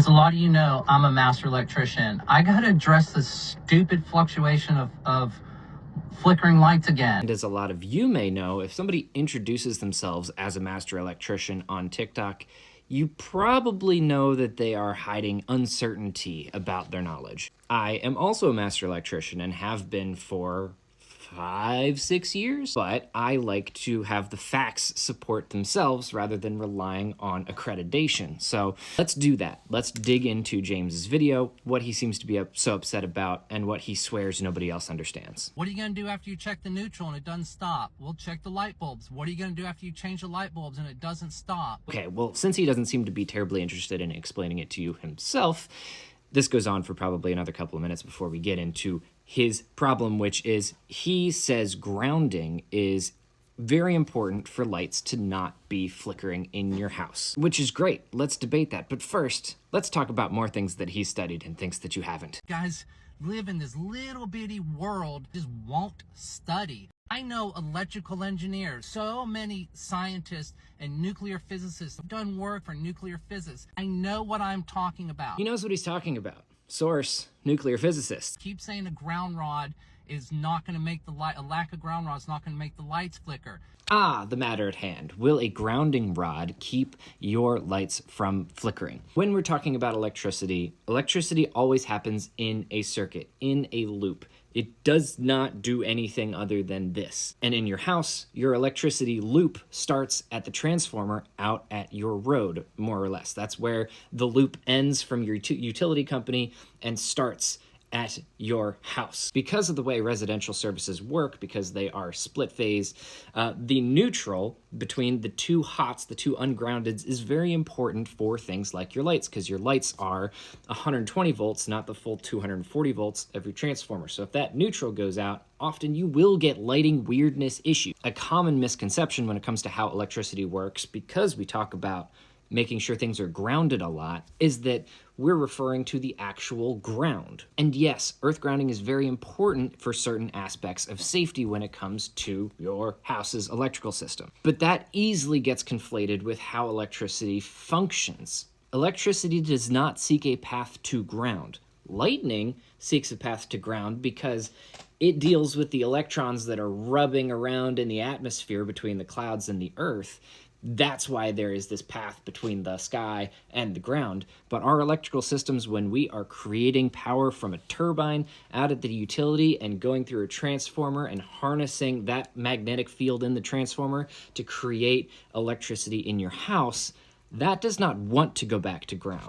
As a lot of you know, I'm a master electrician. I got to address this stupid fluctuation of flickering lights again. And as a lot of you may know, if somebody introduces themselves as a master electrician on TikTok, you probably know that they are hiding uncertainty about their knowledge. I am also a master electrician and have been for 5-6 years, but I like to have the facts support themselves rather than relying on accreditation. So let's do that. Let's dig into James's video, what he seems to be so upset about, and what he swears nobody else understands. What are you going to do after you check the neutral and it doesn't stop? We'll check the light bulbs. What are you going to do after you change the light bulbs and it doesn't stop? Okay, well, since he doesn't seem to be terribly interested in explaining it to you himself, this goes on for probably another couple of minutes before we get into his problem, which is he says grounding is very important for lights to not be flickering in your house, which is great. Let's debate that. But first, let's talk about more things that he studied and thinks that you haven't. Guys live in this little bitty world, just won't study. I know electrical engineers, so many scientists and nuclear physicists have done work for nuclear physics. I know what I'm talking about. He knows what he's talking about. Source, nuclear physicist. Keep saying a ground rod is not going to make the light, a lack of ground rod is not going to make the lights flicker. Ah, the matter at hand. Will a grounding rod keep your lights from flickering? When we're talking about electricity, electricity always happens in a circuit, in a loop. It does not do anything other than this. And in your house, your electricity loop starts at the transformer out at your road, more or less. That's where the loop ends from your utility company and starts at your house. Because of the way residential services work, because they are split phase, the neutral between the two hots, the two ungroundeds, is very important for things like your lights, because your lights are 120 volts, not the full 240 volts of your transformer. So if that neutral goes out, often you will get lighting weirdness issues. A common misconception when it comes to how electricity works, because we talk about making sure things are grounded a lot, is that we're referring to the actual ground. And yes, earth grounding is very important for certain aspects of safety when it comes to your house's electrical system. But that easily gets conflated with how electricity functions. Electricity does not seek a path to ground. Lightning seeks a path to ground because it deals with the electrons that are rubbing around in the atmosphere between the clouds and the earth. That's why there is this path between the sky and the ground. But our electrical systems, when we are creating power from a turbine out at the utility and going through a transformer and harnessing that magnetic field in the transformer to create electricity in your house, that does not want to go back to ground.